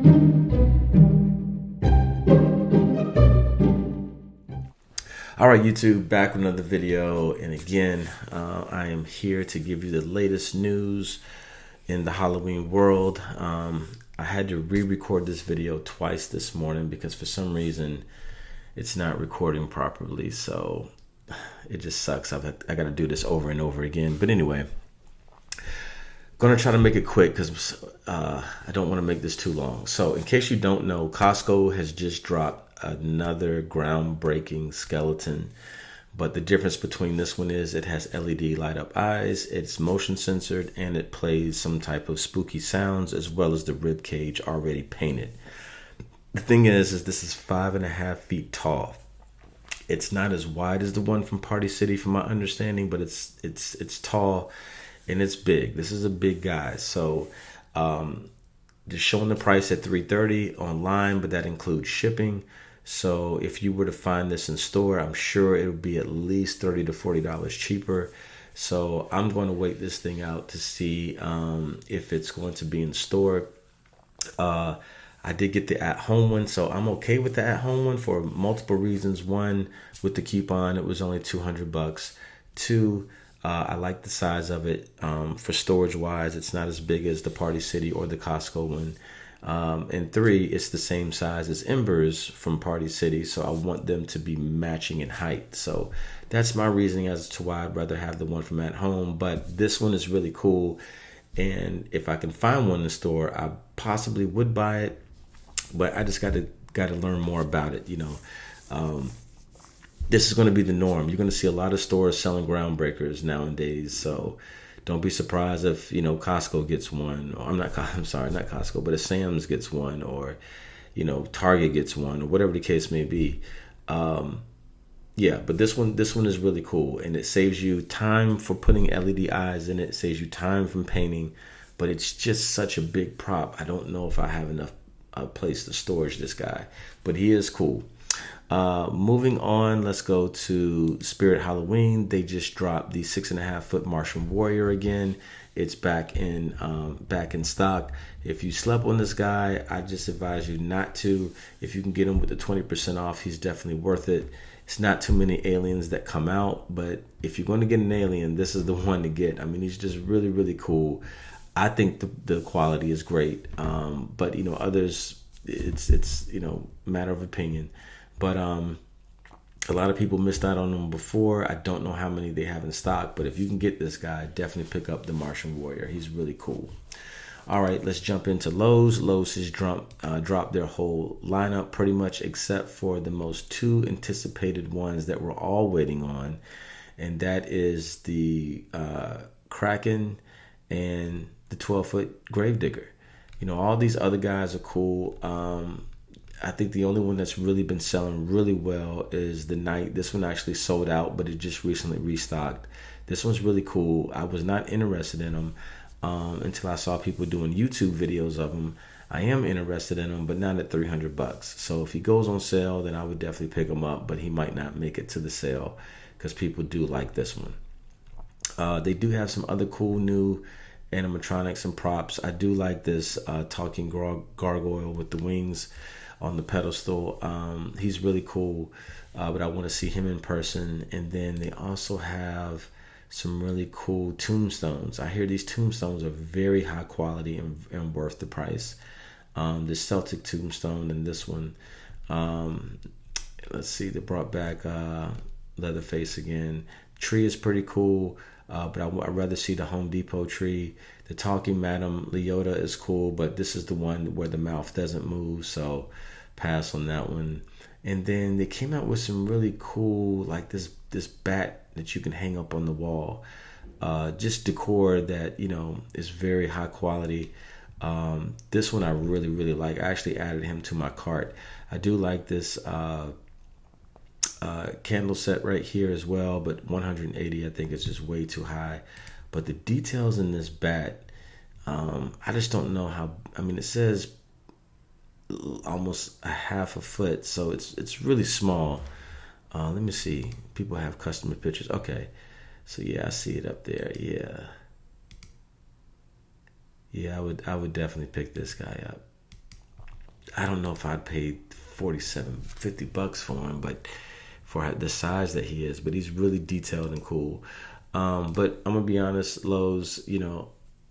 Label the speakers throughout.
Speaker 1: All right, YouTube, back with another video, and again, I am here to give you the latest news in the Halloween world. I had to re-record this video twice this morning because for some reason it's not recording properly, so it just sucks. I got to do this over and over again. But anyway, gonna try to make it quick because I don't want to make this too long. So in case you don't know, Costco has just dropped another groundbreaking skeleton, but the difference between this one is it has LED light up eyes, it's motion censored, and it plays some type of spooky sounds, as well as the rib cage already painted. The thing is this is 5.5 feet tall. It's not as wide as the one from Party City from my understanding, but it's tall and it's big. This is a big guy. So they're showing the price at $330 online, but that includes shipping. So if you were to find this in store, I'm sure it would be at least $30 to $40 cheaper. So I'm going to wait this thing out to see if it's going to be in store. I did get the at-home one, so I'm okay with the at-home one for multiple reasons. One, with the coupon, it was only $200. Two, I like the size of it. For storage-wise, it's not as big as the Party City or the Costco one. And three, it's the same size as Embers from Party City, so I want them to be matching in height. So that's my reasoning as to why I'd rather have the one from at home. But this one is really cool, and if I can find one in the store, I possibly would buy it. But I just got to learn more about it. This is going to be the norm. You're going to see a lot of stores selling groundbreakers nowadays, so don't be surprised if, Costco gets one, or I'm sorry, not Costco, but if Sam's gets one, or, Target gets one, or whatever the case may be. Yeah, but this one is really cool, and it saves you time for putting LED eyes in it. It saves you time from painting, but it's just such a big prop. I don't know if I have enough place to storage this guy, but he is cool. Moving on, let's go to Spirit Halloween. They just dropped the 6.5 foot Martian Warrior again. It's back in stock. If you slept on this guy, I just advise you not to. If you can get him with the 20% off, he's definitely worth it. It's not too many aliens that come out, but if you're going to get an alien, this is the one to get. I mean, he's just really, really cool. I think the quality is great, but others, it's matter of opinion. But a lot of people missed out on them before. I don't know how many they have in stock, but if you can get this guy, definitely pick up the Martian Warrior. He's really cool. All right, let's jump into Lowe's. Lowe's has dropped their whole lineup pretty much, except for the most two anticipated ones that we're all waiting on, and that is the Kraken and the 12-foot Gravedigger. All these other guys are cool. I think the only one that's really been selling really well is the Knight. This one actually sold out, but it just recently restocked. This one's really cool. I was not interested in them until I saw people doing YouTube videos of them. I am interested in them, but not at $300. So if he goes on sale, then I would definitely pick him up, but he might not make it to the sale because people do like this one. They do have some other cool new animatronics and props. I do like this talking gargoyle with the wings on the pedestal. He's really cool, but I want to see him in person. And then they also have some really cool tombstones. I hear these tombstones are very high quality and worth the price. The Celtic tombstone and this one. Let's see, they brought back Leatherface again. Tree is pretty cool, but I'd rather see the Home Depot tree. The talking Madame Leota is cool, but this is the one where the mouth doesn't move, so pass on that one. And then they came out with some really cool, like this bat that you can hang up on the wall. Just decor that, is very high quality. This one I really, really like. I actually added him to my cart. I do like this candle set right here as well, but 180 I think is just way too high. But the details in this bat, I just don't know how. I mean, it says almost a half a foot, so it's really small. Let me see. People have customer pictures. Okay, so yeah, I see it up there. Yeah, I would definitely pick this guy up. I don't know if I'd pay $47.50 for him, but for the size that he is, but he's really detailed and cool. But I'm gonna be honest, Lowe's,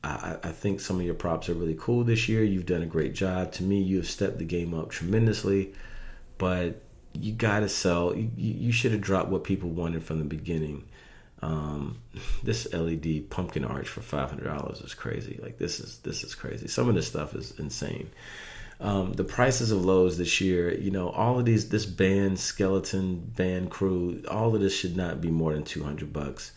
Speaker 1: I think some of your props are really cool this year. You've done a great job. To me, you have stepped the game up tremendously, but you gotta sell. You should have dropped what people wanted from the beginning. This LED pumpkin arch for $500 is crazy. Like this is crazy. Some of this stuff is insane. The prices of Lowe's this year, all of this band, skeleton, band crew, all of this should not be more than $200.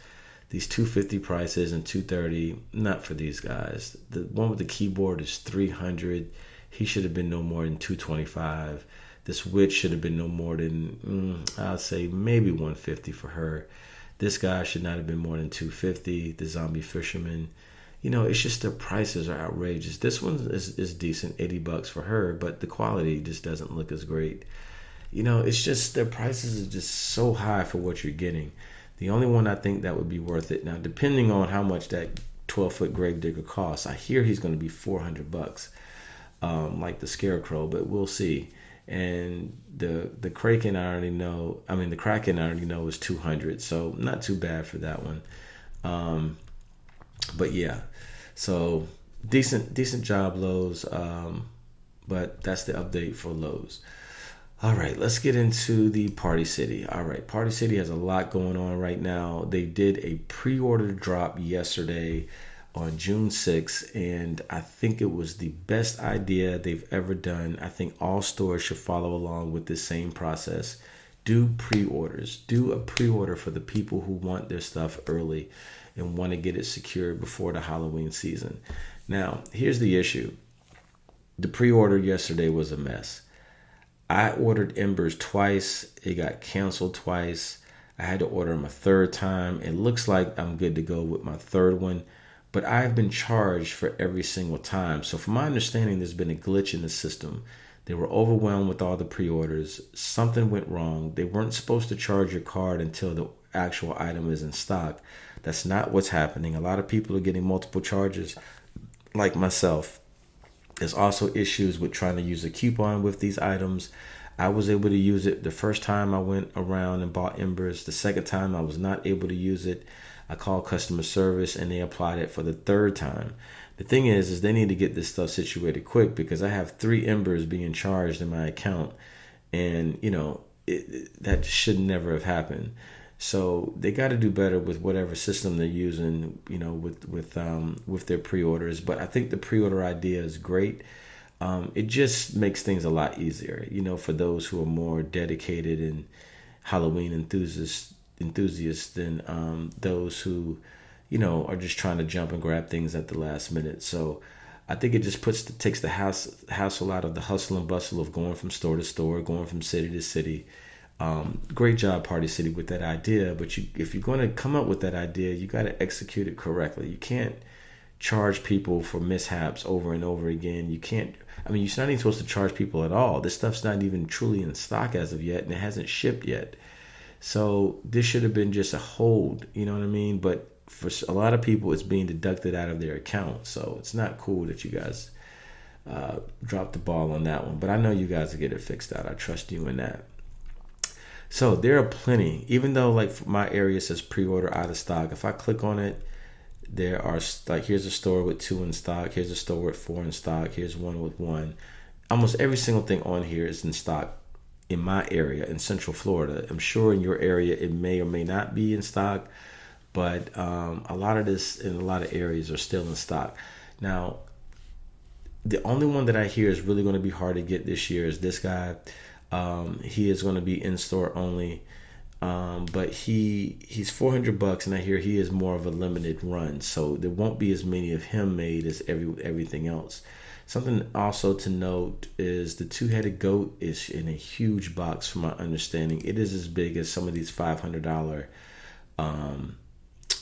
Speaker 1: These $250 prices and $230, not for these guys. The one with the keyboard is $300. He should have been no more than $225. This witch should have been no more than, I'd say maybe $150 for her. This guy should not have been more than $250. The zombie fisherman. It's just the prices are outrageous. This one is decent, $80 for her, but the quality just doesn't look as great. It's just the prices are just so high for what you're getting. The only one I think that would be worth it, now depending on how much that 12-foot Gravedigger costs, I hear he's going to be $400, like the Scarecrow, but we'll see. And the Kraken I already know. I mean, the Kraken I already know is $200, so not too bad for that one. But yeah, so decent job, Lowe's. But that's the update for Lowe's. All right, let's get into the Party City. All right, Party City has a lot going on right now. They did a pre-order drop yesterday on June 6th, and I think it was the best idea they've ever done. I think all stores should follow along with this same process. Do pre-orders. Do a pre-order for the people who want their stuff early and want to get it secured before the Halloween season. Now, here's the issue. The pre-order yesterday was a mess. I ordered Embers twice. It got canceled twice. I had to order them a third time. It looks like I'm good to go with my third one, but I've been charged for every single time. So from my understanding, there's been a glitch in the system. They were overwhelmed with all the pre-orders. Something went wrong. They weren't supposed to charge your card until the actual item is in stock. That's not what's happening. A lot of people are getting multiple charges, like myself. There's also issues with trying to use a coupon with these items. I was able to use it the first time I went around and bought Embers. The second time I was not able to use it. I called customer service and they applied it for the third time. The thing is they need to get this stuff situated quick because I have 3 Embers being charged in my account, and that should never have happened. So they got to do better with whatever system they're using, with their pre-orders. But I think the pre-order idea is great. It just makes things a lot easier, for those who are more dedicated and Halloween enthusiasts than those who, are just trying to jump and grab things at the last minute. So I think it just takes the hassle out of the hustle and bustle of going from store to store, going from city to city. Great job, Party City, with that idea. But if you're going to come up with that idea, you got to execute it correctly. You can't charge people for mishaps over and over again. You're not even supposed to charge people at all. This stuff's not even truly in stock as of yet, and it hasn't shipped yet. So this should have been just a hold, you know what I mean? But for a lot of people, it's being deducted out of their account. So it's not cool that you guys dropped the ball on that one. But I know you guys will get it fixed out. I trust you in that. So there are plenty, even though like my area says pre-order out of stock. If I click on it, there are here's a store with 2 in stock. Here's a store with 4 in stock. Here's one with 1. Almost every single thing on here is in stock in my area in Central Florida. I'm sure in your area it may or may not be in stock, but a lot of this in a lot of areas are still in stock. Now, the only one that I hear is really going to be hard to get this year is this guy. He is going to be in store only, but he's $400, and I hear he is more of a limited run, so there won't be as many of him made as everything else. Something also to note is the 2-headed goat is in a huge box, from my understanding. It is as big as some of these $500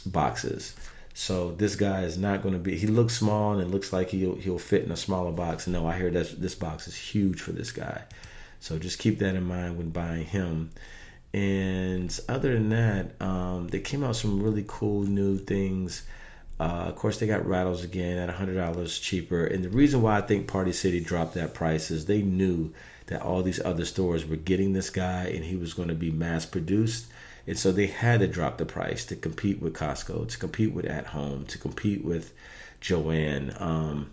Speaker 1: boxes. So this guy is not going to be. He looks small and it looks like he'll fit in a smaller box. No, I hear that this box is huge for this guy. So just keep that in mind when buying him. And other than that, they came out some really cool new things. Of course, they got Rattles again at $100 cheaper. And the reason why I think Party City dropped that price is they knew that all these other stores were getting this guy and he was going to be mass produced. And so they had to drop the price to compete with Costco, to compete with At Home, to compete with Joann,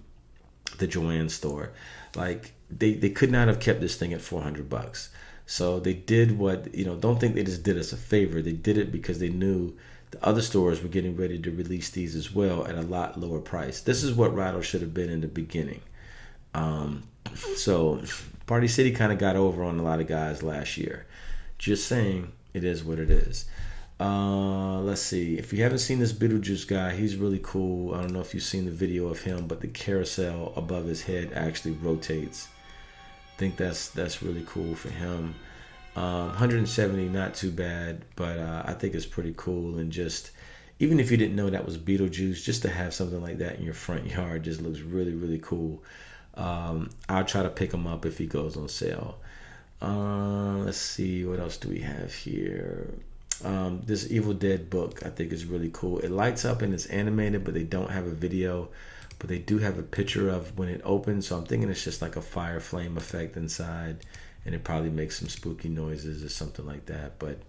Speaker 1: the Joann store. Like they could not have kept this thing at $400. So they did what, don't think they just did us a favor. They did it because they knew the other stores were getting ready to release these as well at a lot lower price. This is what Rattle should have been in the beginning. So Party City kind of got over on a lot of guys last year. Just saying, it is what it is. Let's see. If you haven't seen this Beetlejuice guy, he's really cool. I don't know if you've seen the video of him, but the carousel above his head actually rotates. I think that's really cool for him. 170, not too bad, but I think it's pretty cool. And just, even if you didn't know that was Beetlejuice, just to have something like that in your front yard just looks really, really cool. I'll try to pick him up if he goes on sale. Let's see, what else do we have here? This Evil Dead book I think is really cool. It lights up and it's animated, but they don't have a video, but they do have a picture of when it opens. So I'm thinking it's just like a fire flame effect inside, and it probably makes some spooky noises or something like that. But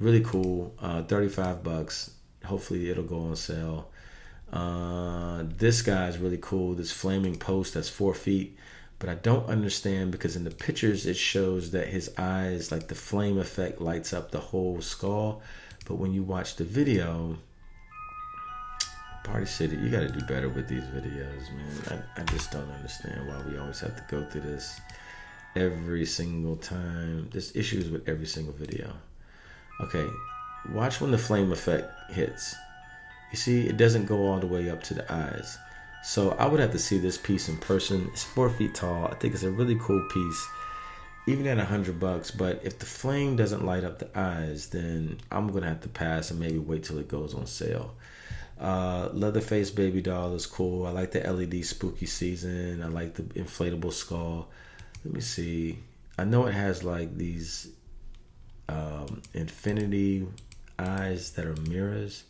Speaker 1: really cool. $35. Hopefully it'll go on sale. This guy is really cool. This flaming post that's 4 feet. But I don't understand because in the pictures it shows that his eyes, like the flame effect lights up the whole skull. But when you watch the video, Party City, you got to do better with these videos, man. I just don't understand why we always have to go through this every single time. There's issues with every single video. Okay, watch when the flame effect hits. You see, it doesn't go all the way up to the eyes. So I would have to see this piece in person. It's 4 feet tall. I think it's a really cool piece, even at $100. But if the flame doesn't light up the eyes, then I'm gonna have to pass and maybe wait till it goes on sale. Leatherface baby doll is cool. I like the LED spooky season. I like the inflatable skull. Let me see. I know it has like these infinity eyes that are mirrors.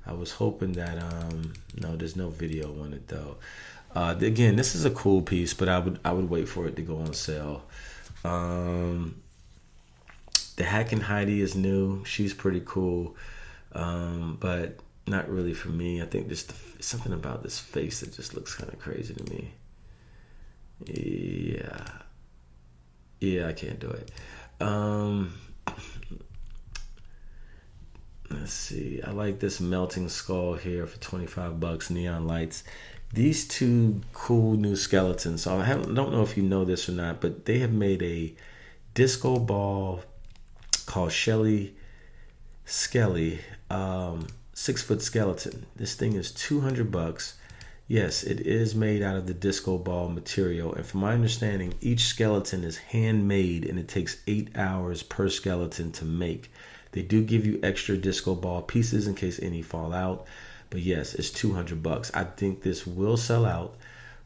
Speaker 1: I was hoping that no, there's no video on it though. Again, this is a cool piece, but I would wait for it to go on sale. The Hack and Heidi is new. She's pretty cool, but not really for me. I think there's something about this face that just looks kind of crazy to me. Yeah, I can't do it. Let's see. I like this melting skull here for $25. Neon lights. These two cool new skeletons. So I don't know if you know this or not, but they have made a disco ball called Shelly Skelly, 6-foot skeleton. This thing is $200. Yes, it is made out of the disco ball material. And from my understanding, each skeleton is handmade and it takes 8 hours per skeleton to make. They do give you extra disco ball pieces in case any fall out. But yes, it's $200. I think this will sell out,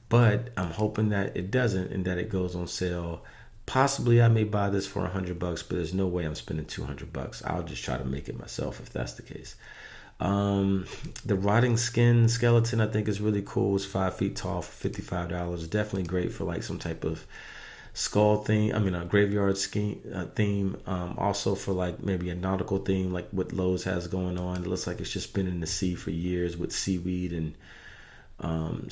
Speaker 1: but I'm hoping that it doesn't and that it goes on sale. Possibly I may buy this for $100, but there's no way I'm spending $200. I'll just try to make it myself if that's the case. The rotting skin skeleton I think is really cool. It's 5 feet tall for $55. Definitely great for like some type of skull theme. A graveyard theme. Also for like maybe a nautical theme, like what Lowe's has going on. It looks like it's just been in the sea for years with seaweed and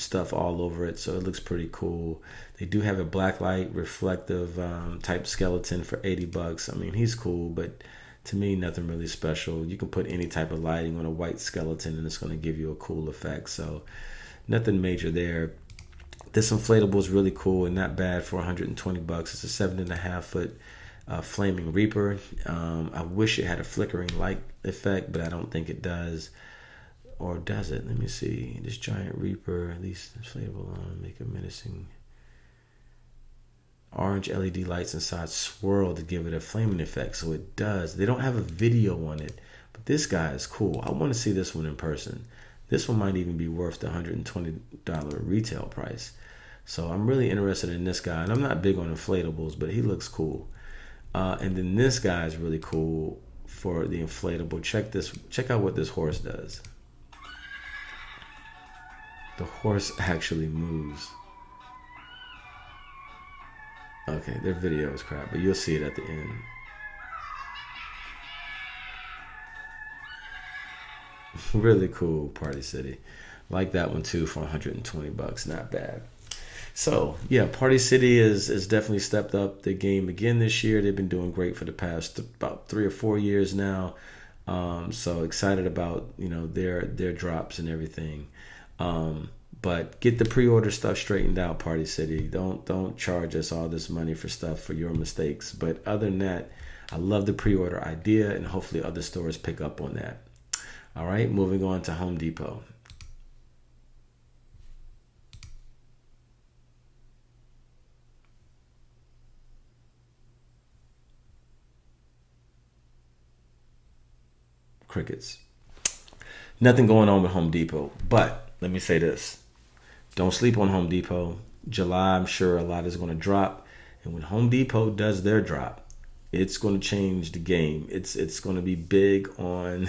Speaker 1: stuff all over it. So it looks pretty cool. They do have a blacklight reflective type skeleton for $80. He's cool, but to me, nothing really special. You can put any type of lighting on a white skeleton and it's going to give you a cool effect. So nothing major there. This inflatable is really cool and not bad for $120. It's a 7.5 foot flaming reaper. I wish it had a flickering light effect, but I don't think it does. Or does it? Let me see. This giant reaper, at least inflatable, make a menacing. Orange LED lights inside swirl to give it a flaming effect, so it does. They don't have a video on it, but this guy is cool. I want to see this one in person. This one might even be worth the $120 retail price. So I'm really interested in this guy, and I'm not big on inflatables, but he looks cool. And then this guy is really cool for the inflatable. Check out what this horse does. The horse actually moves. Okay, their video is crap, but you'll see it at the end. Really cool, Party City. Like that one too for 120 bucks. Not bad. So yeah, Party City is definitely stepped up the game again this year. They've been doing great for the past about 3 or 4 years now. So excited about their drops and everything. But get the pre-order stuff straightened out, Party City. Don't charge us all this money for stuff for your mistakes. But other than that, I love the pre-order idea, and hopefully other stores pick up on that. All right, moving on to Home Depot. Crickets. Nothing going on with Home Depot, but let me say this. Don't sleep on Home Depot. July, I'm sure a lot is going to drop. And when Home Depot does their drop, it's going to change the game. It's going to be big on...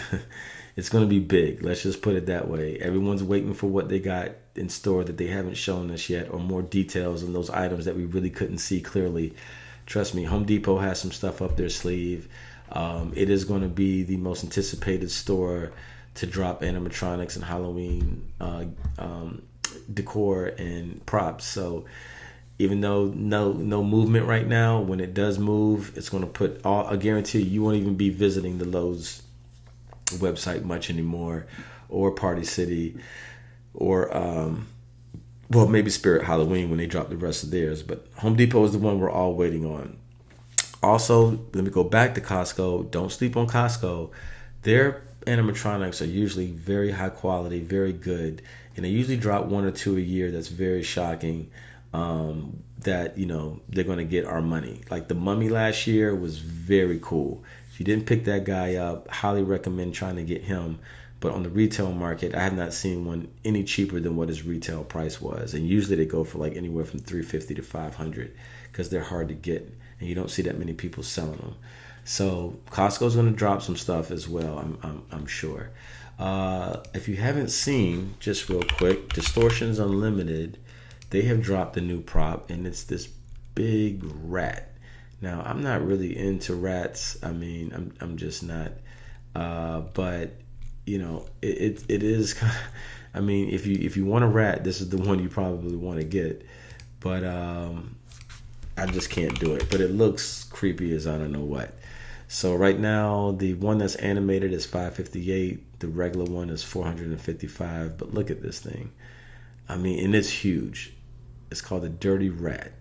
Speaker 1: It's going to be big. Let's just put it that way. Everyone's waiting for what they got in store that they haven't shown us yet, or more details on those items that we really couldn't see clearly. Trust me, Home Depot has some stuff up their sleeve. It is going to be the most anticipated store to drop animatronics and Halloween decor and props. So even though no movement right now, when it does move, it's going to put all. I guarantee you won't even be visiting the Lowe's website much anymore, or Party City, or well, maybe Spirit Halloween when they drop the rest of theirs. But Home Depot is the one we're all waiting on. Also, let me go back to Costco. Don't sleep on Costco. Their animatronics are usually very high quality, very good, and they usually drop 1 or 2 a year. That's very shocking. That they're going to get our money. Like the Mummy last year was very cool. If you didn't pick that guy up, highly recommend trying to get him. But on the retail market, I have not seen one any cheaper than what his retail price was. And usually they go for like anywhere from $350 to $500 because they're hard to get, and you don't see that many people selling them. So Costco's going to drop some stuff as well, I'm sure. If you haven't seen, just real quick, Distortions Unlimited, they have dropped a new prop, and it's this big rat. Now, I'm not really into rats. I mean, I'm just not. But it is kind of, I mean, if you want a rat, this is the one you probably want to get. But I just can't do it. But it looks creepy as I don't know what. So right now, the one that's animated is $558. The regular one is $455. But look at this thing. I mean, and it's huge. It's called a Dirty Rat.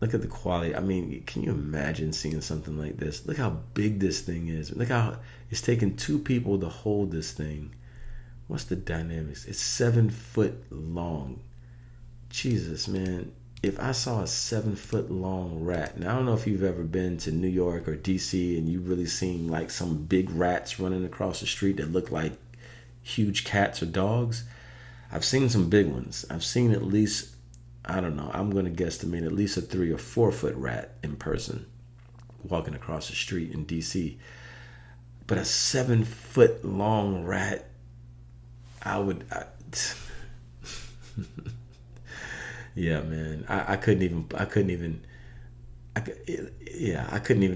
Speaker 1: Look at the quality. I mean, can you imagine seeing something like this? Look how big this thing is. Look how it's taken 2 people to hold this thing. What's the dynamics? It's 7 foot long. Jesus, man. If I saw a 7 foot long rat, now I don't know if you've ever been to New York or DC and you've really seen like some big rats running across the street that look like huge cats or dogs. I've seen some big ones. I've seen at least, I don't know, I'm going to guesstimate at least a 3 or 4 foot rat in person walking across the street in DC. But a 7 foot long rat, yeah, man, I couldn't even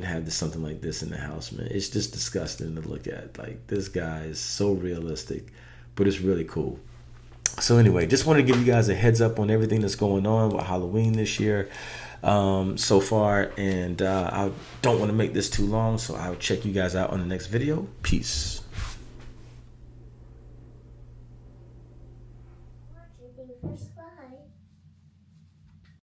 Speaker 1: have something like this in the house, man. It's just disgusting to look at. Like, this guy is so realistic, but it's really cool. So anyway, just wanted to give you guys a heads up on everything that's going on with Halloween this year so far. And I don't want to make this too long, so I'll check you guys out on the next video. Peace.